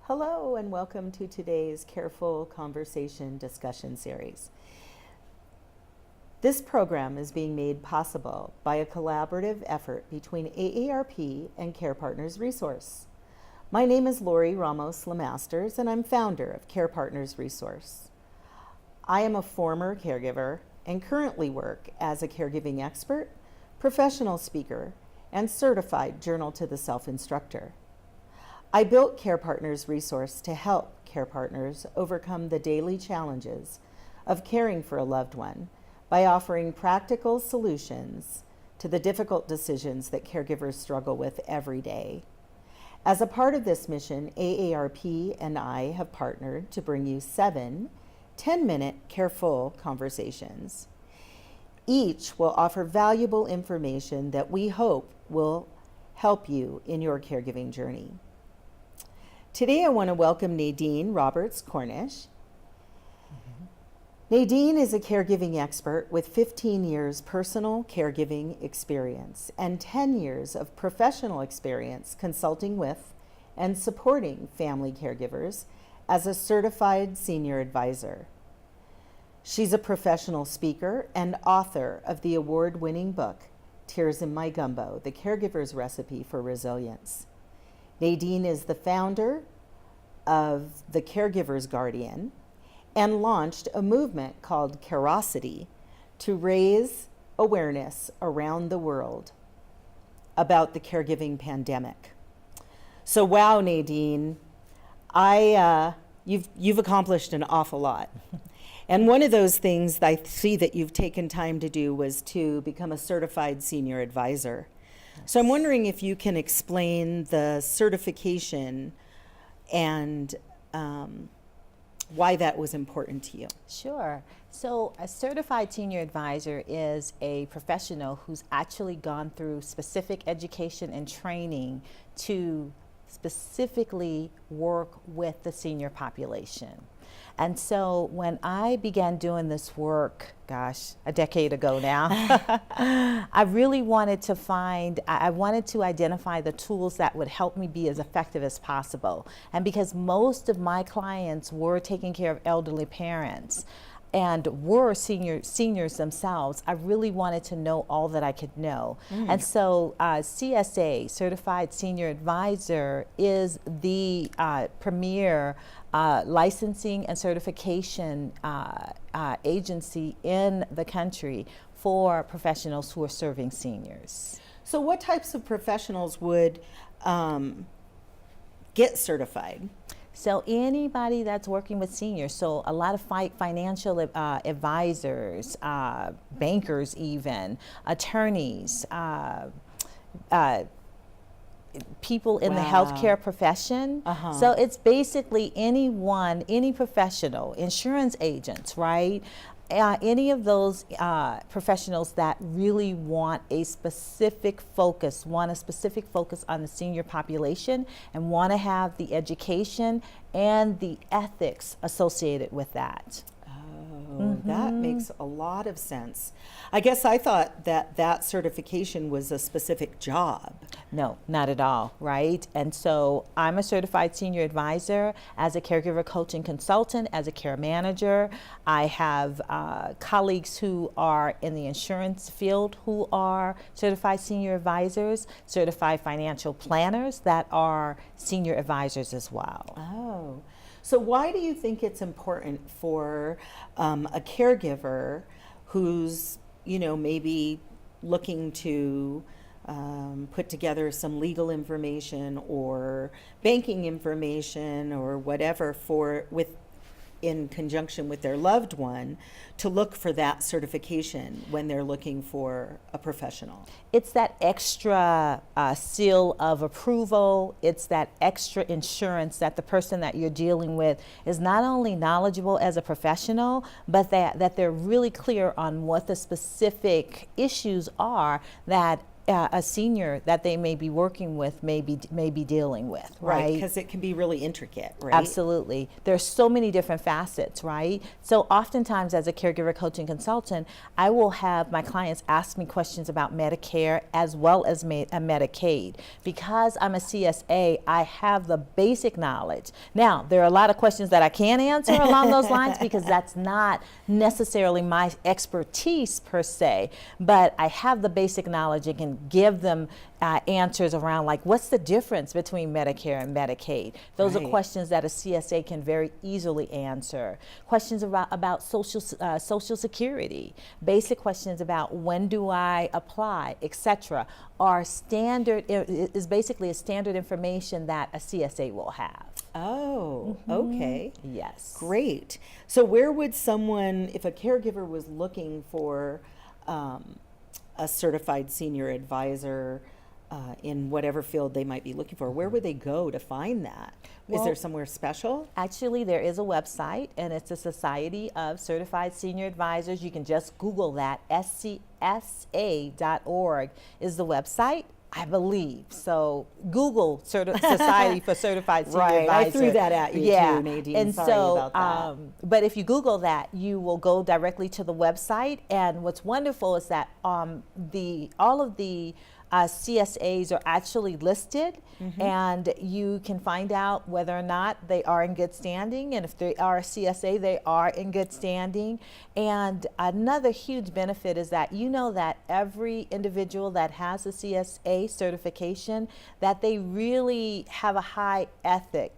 Hello and welcome to today's Careful Conversation discussion series. This program is being made possible by a collaborative effort between AARP and Care Partners Resource. My name is Lori Ramos Lemasters and I'm founder of Care Partners Resource. I am a former caregiver and currently work as a caregiving expert, professional speaker, and certified Journal to the Self instructor. I built Care Partners Resource to help care partners overcome the daily challenges of caring for a loved one by offering practical solutions to the difficult decisions that caregivers struggle with every day. As a part of this mission, AARP and I have partnered to bring you 7 10-minute careful conversations. Each will offer valuable information that we hope will help you in your caregiving journey. Today I want to welcome Nadine Roberts Cornish. Nadine is a caregiving expert with 15 years personal caregiving experience and 10 years of professional experience consulting with and supporting family caregivers as a certified senior advisor. She's a professional speaker and author of the award-winning book, Tears in My Gumbo, The Caregiver's Recipe for Resilience. Nadine is the founder of the Caregiver's Guardian and launched a movement called Carosity to raise awareness around the world about the caregiving pandemic. So wow, Nadine, you've accomplished an awful lot. And one of those things I see that you've taken time to do was to become a certified senior advisor. So I'm wondering if you can explain the certification and why that was important to you. Sure. So a certified senior advisor is a professional who's actually gone through specific education and training to specifically work with the senior population. And so when I began doing this work, a decade ago now, I really wanted to I wanted to identify the tools that would help me be as effective as possible. And because most of my clients were taking care of elderly parents and were seniors themselves, I really wanted to know all that I could know. And so CSA, Certified Senior Advisor, is the premier licensing and certification agency in the country for professionals who are serving seniors. So what types of professionals would get certified? So anybody that's working with seniors, so a lot of financial advisors, bankers even, attorneys, people in the healthcare profession. So it's basically anyone, any professional, insurance agents, right? Any of those professionals that really want a specific focus on the senior population and want to have the education and the ethics associated with that. That makes a lot of sense. I guess I thought that certification was a specific job. No, not at all, right? And so I'm a certified senior advisor as a caregiver coach and consultant, as a care manager. I have colleagues who are in the insurance field who are certified senior advisors, certified financial planners that are senior advisors as well. Oh. So why do you think it's important for a caregiver who's, maybe looking to put together some legal information or banking information or whatever in conjunction with their loved one, to look for that certification when they're looking for a professional? It's that extra seal of approval. It's that extra insurance that the person that you're dealing with is not only knowledgeable as a professional, but that they're really clear on what the specific issues are that a senior that they may be working with may be dealing with, right? Because it can be really intricate, right? Absolutely. There's so many different facets, right? So oftentimes as a caregiver coaching consultant, I will have my clients ask me questions about Medicare as well as Medicaid. Because I'm a CSA, I have the basic knowledge. Now, there are a lot of questions that I can't answer along those lines because that's not necessarily my expertise per se, but I have the basic knowledge and can give them answers around like what's the difference between Medicare and Medicaid. Those are questions that a CSA can very easily answer. Questions about social security, basic questions about when do I apply, etc. are standard, is basically a standard information that a CSA will have. Oh, okay. Yes. Great. So where would someone, if a caregiver was looking for a certified senior advisor in whatever field they might be looking for, where would they go to find that? Is there somewhere special? Actually, there is a website, and it's the Society of Certified Senior Advisors. You can just Google that. scsa.org is the website, I believe. So Google Society for Certified Senior Advisors. I threw that at you too, Nadine. And sorry about that. But if you Google that, you will go directly to the website. And what's wonderful is that all of the CSAs are actually listed, and you can find out whether or not they are in good standing, and if they are a CSA, they are in good standing. And another huge benefit is that you know that every individual that has a CSA certification, that they really have a high ethic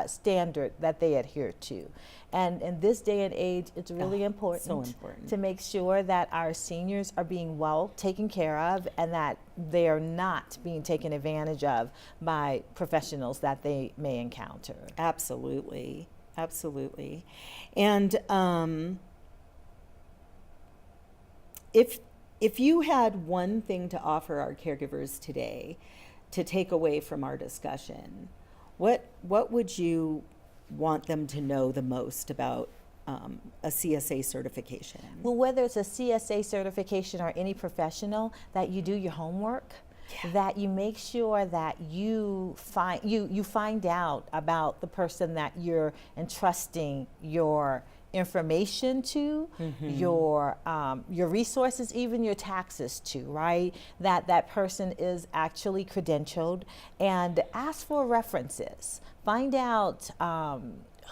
standard that they adhere to. And in this day and age, it's really important to make sure that our seniors are being well taken care of and that they are not being taken advantage of by professionals that they may encounter. Absolutely. Absolutely. And if you had one thing to offer our caregivers today to take away from our discussion, what would you want them to know the most about a CSA certification? Well, whether it's a CSA certification or any professional, that you do your homework, that you make sure that you find out about the person that you're entrusting your information to, your resources, even your taxes to, right? That person is actually credentialed, and ask for references. Find out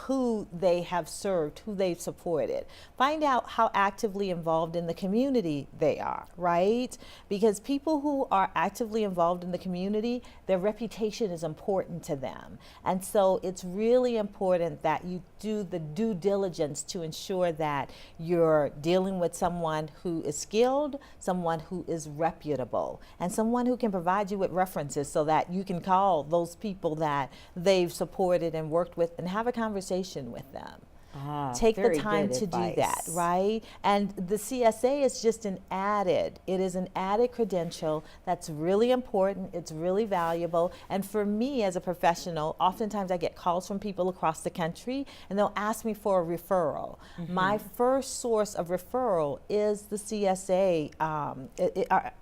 who they have served, who they've supported. Find out how actively involved in the community they are, right? Because people who are actively involved in the community, their reputation is important to them. And so it's really important that you do the due diligence to ensure that you're dealing with someone who is skilled, someone who is reputable, and someone who can provide you with references so that you can call those people that they've supported and worked with and have a conversation with them. Take the time to do that, right? And the CSA is just it is an added credential that's really important, it's really valuable. And for me as a professional, oftentimes I get calls from people across the country and they'll ask me for a referral. My first source of referral is the CSA,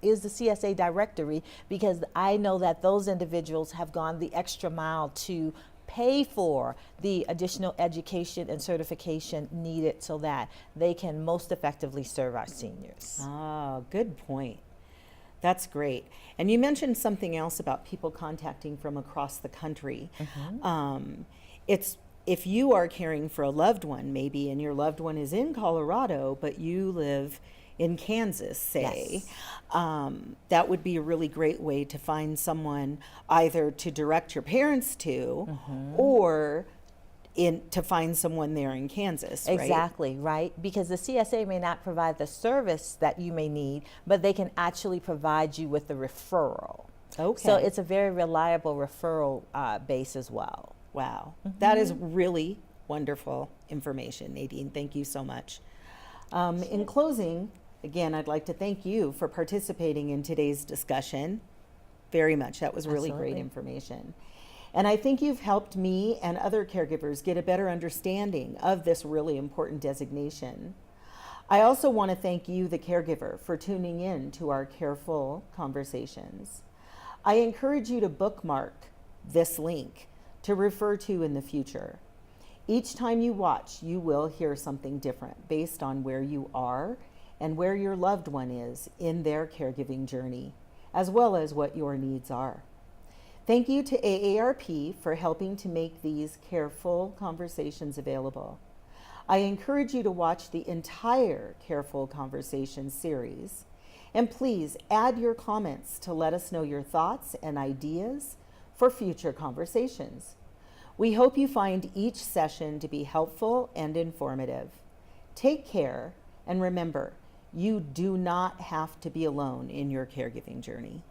is the CSA directory, because I know that those individuals have gone the extra mile to pay for the additional education and certification needed so that they can most effectively serve our seniors. Oh, good point. That's great. And you mentioned something else about people contacting from across the country. It's if you are caring for a loved one, maybe, and your loved one is in Colorado, but you live in Kansas, say, that would be a really great way to find someone either to direct your parents to or to find someone there in Kansas, right? Exactly, right? Because the CSA may not provide the service that you may need, but they can actually provide you with the referral. Okay. So it's a very reliable referral base as well. Wow. That is really wonderful information, Nadine. Thank you so much. In closing, again, I'd like to thank you for participating in today's discussion very much. That was really great information. And I think you've helped me and other caregivers get a better understanding of this really important designation. I also want to thank you, the caregiver, for tuning in to our careful conversations. I encourage you to bookmark this link to refer to in the future. Each time you watch, you will hear something different based on where you are and where your loved one is in their caregiving journey, as well as what your needs are. Thank you to AARP for helping to make these careful conversations available. I encourage you to watch the entire Careful Conversations series, and please add your comments to let us know your thoughts and ideas for future conversations. We hope you find each session to be helpful and informative. Take care, and remember, you do not have to be alone in your caregiving journey.